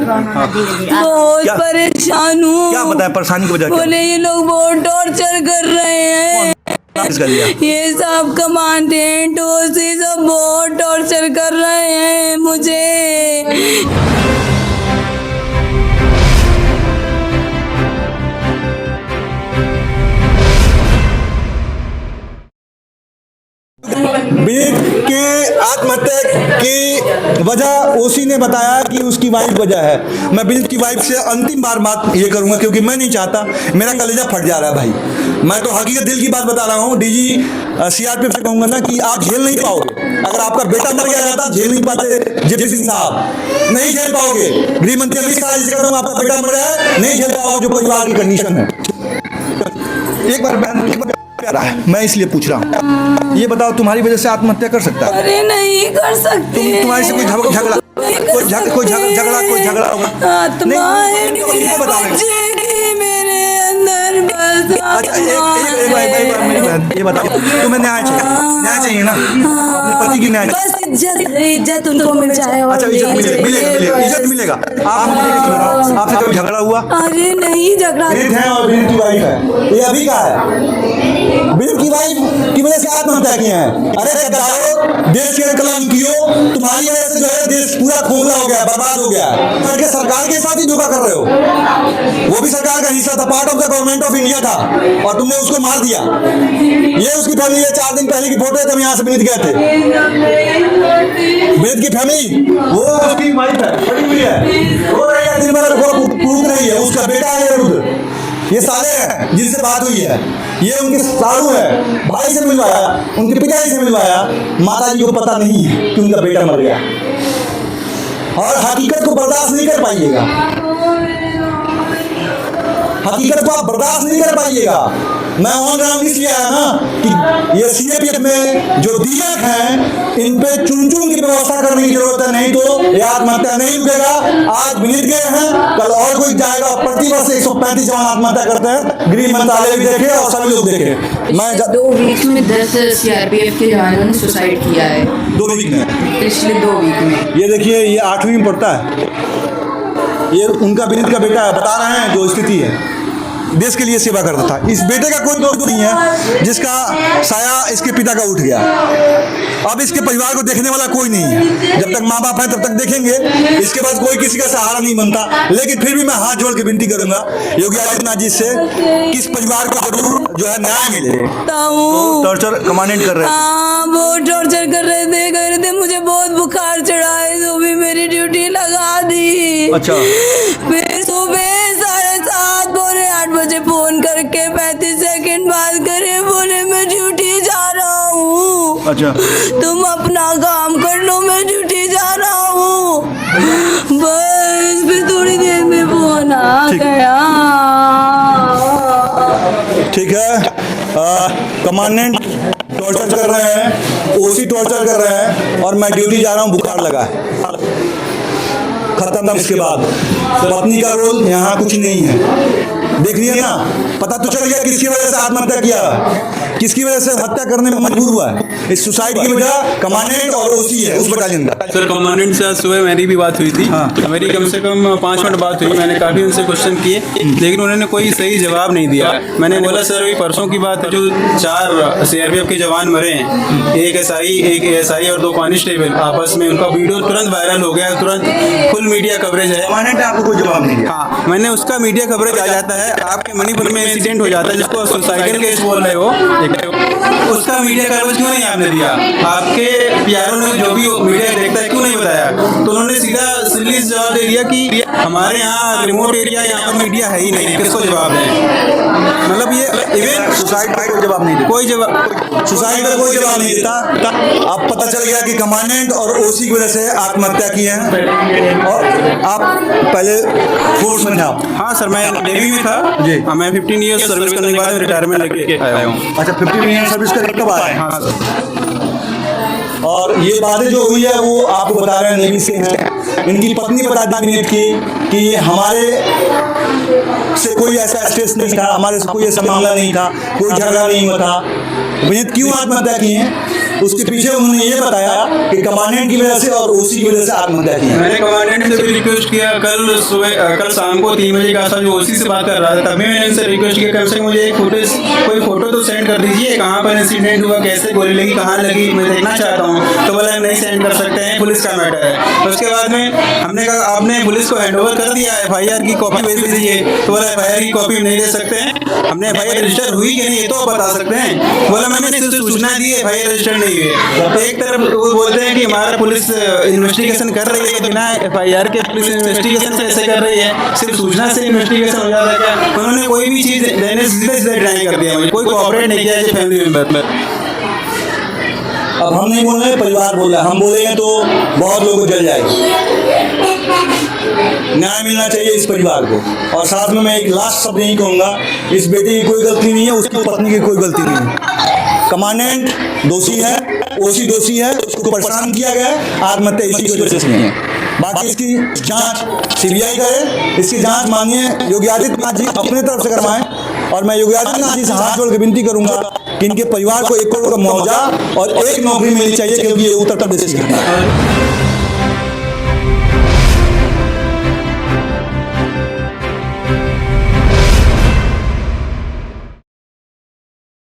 बहुत परेशान हूँ। क्या बताया परेशानी की वजह क्या? बोले ये लोग बहुत टॉर्चर कर रहे हैं। किसका दिया? ये सब कमांडेंट ओसी सब बहुत टॉर्चर कर रहे हैं मुझे। विनीत के आत्महत्या की वजह ओसी ने बताया कि उसकी वाइफ वजह है। मैं विनीत की वाइफ से अंतिम बार बात ये करूंगा क्योंकि मैं नहीं चाहता, मेरा कलेजा फट जा रहा है भाई। मैं तो हकीकत दिल की बात बता रहा हूँ। डीजी सीआरपीएफ से कहूंगा ना कि आप झेल नहीं पाओगे। अगर आपका बेटा मर गया रहता झेल नहीं पाते जेपी सिंह साहब, नहीं झेल पाओगे। गृह मंत्री अमित शाह जिसे कहता हूं आपका बेटा मर गया है, नहीं झेल पाओगे जो परिवार की कंडीशन है। एक बार प्यारा है, मैं इसलिए पूछ रहा हूँ। ये बताओ तुम्हारी वजह से आत्महत्या कर सकता है? अरे नहीं कर सकते। तुम्हारे से कोई झगड़ा होगा? आत्मा है मेरे अंदर बस। अच्छा ये बताओ तुम्हें न्याय चाहिए ना? अपने पति की न्याय बस इज्जत उनको मिल जाए। अच्छा इज्जत मिलेगा। आपसे कभी झगड़ा हुआ? अरे नहीं झगड़ा। है और विनीत की वाइफ है, ये अभी का है। विनीत की वाइफ की वजह से आत्महत्या किए हैं। अरे गद्दारों, देश के कलंकियों, तुम्हारी वजह से जो है देश पूरा खोखला हो गया, बर्बाद हो गया। करके सरकार के साथ ही धोखा कर रहे हो। वो भी सरकार का हिस्सा था, part of the government of India था और तुमने उसको मार दिया। ये उसकी फैमिली है। 4 दिन पहले की फोटो है, जब यहाँ से विनीत गए थे। विनीत की फैमिली वो उसकी वाइफ है, बड़ी हुई है, वो रहेगा दिन भर प्रूफ नहीं है। उसका बेटा है रुद्र, ये साले हैं जिनसे बात हुई है। ये उनके साधु है, भाई से मिलवाया, उनके पिताजी से मिलवाया। माता जी को पता नहीं है कि उनका बेटा मर गया और हकीकत को बर्दाश्त नहीं कर पाइएगा। हकीकत को आप बर्दाश्त नहीं कर पाइएगा। मैं ऑन ग्राउंड इसलिए आया ना कि ये सीएपीएफ में जो दीमक हैं इन पे चुन की व्यवस्था करने की जरूरत है, नहीं तो ये आत्महत्या नहीं रुकेगा। आज विनीत गए हैं, कल और कोई जाएगा। प्रतिवर्ष 135 जवान आत्महत्या करते हैं। गृह मंत्रालय भी देखे और सभी लोग देखे। मैं 2 वीक में 10 सीआरपीएफ के जवानों ने सुसाइड किया है। 2 वीक में, पिछले 2 वीक में। ये देखिए, ये 8वीं में पढ़ता है। ये उनका विनीत का बेटा है। बता रहे हैं जो स्थिति है, देश के लिए सेवा करता था। इस बेटे का कोई दोस्त नहीं है जिसका साया इसके पिता का उठ गया। अब इसके परिवार को देखने वाला कोई नहीं है। जब तक माँ बाप है तब तक देखेंगे, इसके बाद कोई किसी का सहारा नहीं बनता। लेकिन फिर भी मैं हाथ जोड़ के विनती करूंगा योगी आदित्यनाथ जी से कि इस परिवार को जरूर जो है न्याय मिले। टॉर्चर कमांडेंट कर रहे थे, बहुत टॉर्चर कर रहे थे। मुझे बहुत बुखार चढ़ा है, तो भी मेरी ड्यूटी लगा दी। अच्छा, फिर सुबह 7:30 पौने 8 बजे फोन करके 35 सेकंड बात करे, बोले मैं ड्यूटी जा रहा हूँ। अच्छा, तुम अपना काम कर लो, मैं ड्यूटी जा रहा हूँ। बस फिर थोड़ी देर में फोन आ गया। ठीक है। कमांडेंट टॉर्चर कर रहे हैं, ओसी टॉर्चर कर रहे हैं और मैं ड्यूटी जा रहा हूँ, बुखार लगा है। खत्म। इसके बाद पत्नी का रोल यहाँ कुछ नहीं है। देख लिया ना, पता तो चल गया किसकी वजह से आत्महत्या किया, किसकी वजह से हत्या करने में मजबूर हुआ है। इस सुसाइड की वजह कमांडेंट और ओसी है उस बटालियन का। सर कमांडेंट से आज सुबह मेरी भी बात हुई थी। हाँ। मेरी कम से कम 5 मिनट बात हुई। मैंने काफ़ी उनसे क्वेश्चन किए लेकिन उन्होंने कोई सही जवाब नहीं दिया। मैंने बोला सर अभी परसों की बात है जो 4 सीआरपीएफ के जवान मरे हैं, एक एसआई और 2 कांस्टेबल, आपस में उनका वीडियो तुरंत वायरल हो गया, तुरंत फुल मीडिया कवरेज है। कमांडेंट ने आपको कोई जवाब नहीं दिया? हाँ, मैंने उसका मीडिया कवरेज आ जाता है। आपके मणिपुर में इंसिडेंट हो जाता है जिसको सुसाइडल केस बोल रहे हो, उसका मीडिया कवरेज क्यों नहीं आपने दिया? आपके पीआरओ ने जो भी मीडिया देखता है क्यों नहीं बताया? तो उन्होंने सीधा सीरियस जवाब दे दिया कि हमारे यहाँ रिमोट एरिया, यहाँ पर मीडिया है ही नहीं, किसको जवाब दें? मतलब ये इवेंट सुसाइड का कोई जवाब नहीं देता। कोई जवाब, सुसाइड का कोई जवाब नहीं देता। अब पता चल गया कि कमांडेंट और ओसी की वजह से आत्महत्या की है। और आप पहले फोर्स में था? हाँ सर, मैं नेवी में था जी। मैं 15 ईयर्स सर्विस करने के बाद रिटायरमेंट लेके आया हूँ। अच्छा, 15 ईयर सर्विस करके कब आए? हाँ सर। और ये बातें जो हुई है वो आपको बता रहे हैं नेवी से हैं। इनकी पत्नी बता दी विनीत की कि हमारे से कोई ऐसा स्ट्रेस नहीं था, हमारे से कोई ऐसा मामला नहीं था, कोई झगड़ा नहीं हुआ था। विनीत क्यों आत्महत्या की है उसके पीछे उन्होंने ये बताया कि कमांडेंट की वजह से और ओसी की वजह से आत्महत्या की है। मैंने कमांडेंट से भी रिक्वेस्ट किया कल शाम को 3 बजे का था, जो ओसी से बात कर रहा था, तभी मैंने उनसे रिक्वेस्ट किया कम से कम मुझे एक कोई फोटो तो सेंड कर दीजिए, कहाँ पर इंसिडेंट हुआ, कैसे गोली लगी, कहाँ लगी, मैं देखना चाहता हूँ। तो बोला नहीं सेंड कर सकते हैं, पुलिस का मैटर है। उसके बाद में हमने कहा आपने पुलिस को हैंडओवर कर दिया, FIR की कॉपी भेज दीजिए। तो बोला FIR की कॉपी नहीं दे सकते हैं, हमने FIR रजिस्टर हुई कि नहीं ये तो बता सकते हैं। बोला मैंने सिर्फ सूचना दी है, FIR रजिस्टर नहीं हुई। तो एक तरफ वो बोलते हैं कि हमारा पुलिस इन्वेस्टिगेशन कर रही है, बिना FIR के पुलिस इन्वेस्टिगेशन कैसे कर रही है, सिर्फ सूचना से इन्वेस्टिगेशन हो जाता है क्या? उन्होंने कोई भी चीज़ देने सीधे डिनाई कर दिया, मुझे कोई कोऑपरेट नहीं किया है फैमिली मेंबर में। अब हम नहीं बोल रहे, परिवार बोल रहा है, हम बोलेंगे तो बहुत लोगों को जल जाएगी। न्याय मिलना चाहिए इस परिवार को। और साथ में मैं एक लास्ट शब्द यही कहूँगा, इस बेटे की कोई गलती नहीं है, उसकी पत्नी की कोई गलती नहीं है। कमांडेंट दोषी है, ओसी दोषी है, उसको परेशान किया गया है, आत्महत्या इसी की वजह से नहीं है। बाकी इसकी जांच CBI करे, इसकी जांच माननीय योगी आदित्यनाथ जी अपने तरफ से करवाएं। और मैं योगी आदित्यनाथ जी से हाथ जोड़ के विनती करूंगा कि इनके परिवार को 1 करोड़ का मुआवजा और एक नौकरी मिलनी चाहिए, क्योंकि ये उत्तर प्रदेश की है।